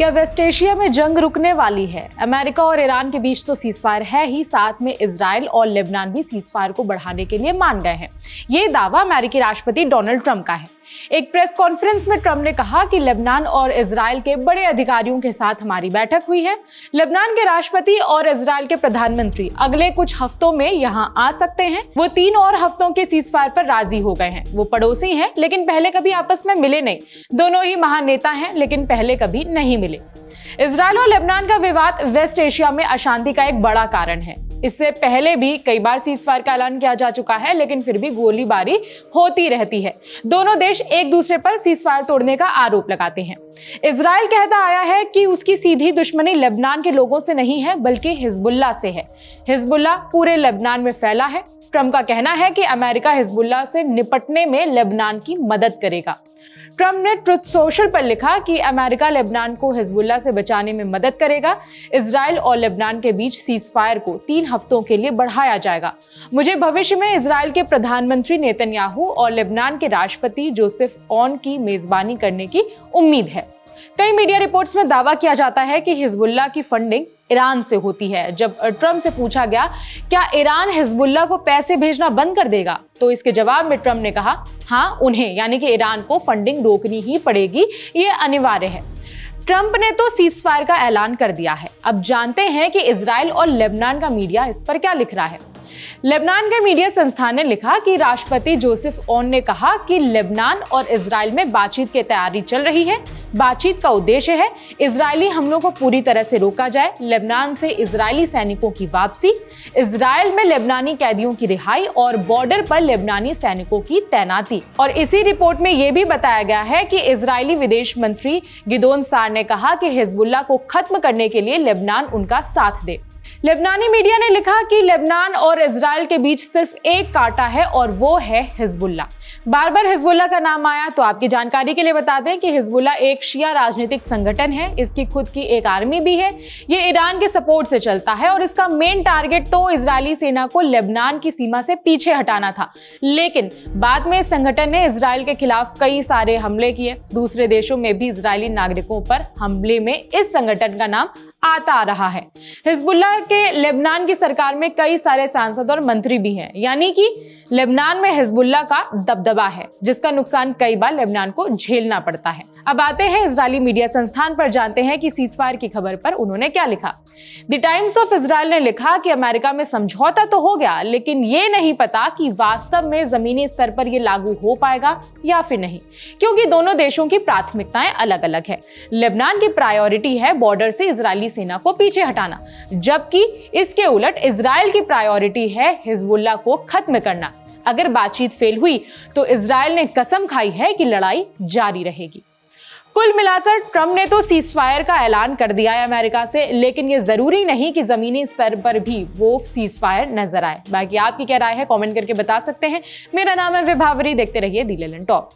क्या waste Asia में जंग रुकने वाली है? अमेरिका और ईरान के बीच तो सीजफायर है ही, साथ में इजराइल और लेबनान भी सीजफायर को बढ़ाने के लिए मान गए हैं। ये दावा अमेरिकी राष्ट्रपति डोनाल्ड ट्रंप का है। एक प्रेस कॉन्फ्रेंस में ट्रंप ने कहा कि लेबनान और इजराइल के बड़े अधिकारियों के साथ हमारी बैठक हुई है। लेबनान के राष्ट्रपति और इजराइल के प्रधानमंत्री अगले कुछ हफ्तों में यहां आ सकते हैं। वो 3 और हफ्तों के सीजफायर पर राजी हो गए हैं। वो पड़ोसी हैं, लेकिन पहले कभी आपस में मिले नहीं। दोनों ही महान नेता हैं, लेकिन पहले कभी नहीं मिले। इजराइल और लेबनान का विवाद वेस्ट एशिया में अशांति का एक बड़ा कारण है। इससे पहले भी कई बार सीजफायर का ऐलान किया जा चुका है, लेकिन फिर भी गोलीबारी होती रहती है। दोनों देश एक दूसरे पर सीजफायर तोड़ने का आरोप लगाते हैं। इजराइल कहता आया है कि उसकी सीधी दुश्मनी लेबनान के लोगों से नहीं है, बल्कि हिजबुल्लाह से है। हिजबुल्लाह पूरे लेबनान में फैला है। ट्रंप का कहना है कि अमेरिका हिजबुल्लाह से निपटने में लेबनान की मदद करेगा। ट्रंप ने ट्रुथ सोशल पर लिखा कि अमेरिका लेबनान को हिजबुल्लाह से बचाने में मदद करेगा। इजराइल और लेबनान के बीच सीजफायर को 3 हफ्तों के लिए बढ़ाया जाएगा। मुझे भविष्य में इजराइल के प्रधानमंत्री नेतन्याहू और लेबनान के राष्ट्रपति जोसेफ ऑन की मेजबानी करने की उम्मीद है। कई मीडिया रिपोर्ट्स में दावा किया जाता है कि हिजबुल्लाह की फंडिंग ईरान से होती है। जब ट्रंप से पूछा गया क्या ईरान हिजबुल्लाह को पैसे भेजना बंद कर देगा, तो इसके जवाब में ट्रंप ने कहा हाँ, उन्हें यानी कि ईरान को फंडिंग रोकनी ही पड़ेगी, ये अनिवार्य है। ट्रंप ने तो सीजफायर का ऐलान कर दिया है। अब जानते हैं कि इजराइल और लेबनान का मीडिया इस पर क्या लिख रहा है। लेबनान के मीडिया संस्थान ने लिखा कि राष्ट्रपति जोसेफ ऑन ने कहा कि लेबनान और इजराइल में बातचीत की तैयारी चल रही है। बातचीत का उद्देश्य है इजरायली हमलों को पूरी तरह से रोका जाए, लेबनान से इजरायली सैनिकों की वापसी, इजराइल में लेबनानी कैदियों की रिहाई और बॉर्डर पर लेबनानी सैनिकों की तैनाती। और इसी रिपोर्ट में यह भी बताया गया है कि इजरायली विदेश मंत्री गिदोन सार ने कहा कि हिजबुल्लाह को खत्म करने के लिए लेबनान उनका साथ दे। लेबनानी मीडिया ने लिखा कि लेबनान और इजराइल के बीच सिर्फ एक कांटा है और वो है हिजबुल्लाह। बार बार हिजबुल्लाह का नाम आया, तो आपकी जानकारी के लिए बता दें कि हिजबुल्लाह एक शिया राजनीतिक संगठन है। इसकी खुद की एक आर्मी भी है। ये ईरान के सपोर्ट से चलता है और इसका मेन टारगेट तो इजरायली सेना को लेबनान की सीमा से पीछे हटाना था। लेकिन बाद में इस संगठन ने इजराइल के खिलाफ कई सारे हमले किए। दूसरे देशों में भी इजरायली नागरिकों पर हमले में इस संगठन का नाम आता आ रहा है। हिजबुल्लाह के लेबनान की सरकार में कई सारे सांसद और मंत्री भी हैं, यानी कि लेबनान में हिजबुल्लाह का दबदबा है, जिसका नुकसान कई बार लेबनान को झेलना पड़ता है। अब आते हैं इजरायली मीडिया संस्थान पर, जानते हैं कि सीजफायर की खबर पर उन्होंने क्या लिखा। द टाइम्स ऑफ इजराइल ने लिखा कि अमेरिका में समझौता तो हो गया, लेकिन ये नहीं पता कि वास्तव में जमीनी स्तर पर ये लागू हो पाएगा या फिर नहीं, क्योंकि दोनों देशों की प्राथमिकताएं अलग अलग है। लेबनान की प्रायोरिटी है बॉर्डर से इजरायली सेना को पीछे हटाना, जबकि इसके उलट इजराइल की प्रायोरिटी है हिजबुल्लाह को खत्म करना। अगर बातचीत फेल हुई तो इजराइल ने कसम खाई है कि लड़ाई जारी रहेगी। कुल मिलाकर ट्रंप ने तो सीजफायर का ऐलान कर दिया है अमेरिका से, लेकिन ये जरूरी नहीं कि जमीनी स्तर पर भी वो सीजफायर नजर आए। बाकी आपकी क्या राय है, कमेंट करके बता सकते हैं। मेरा नाम है विभावरी, देखते रहिए दी लेलन टॉप।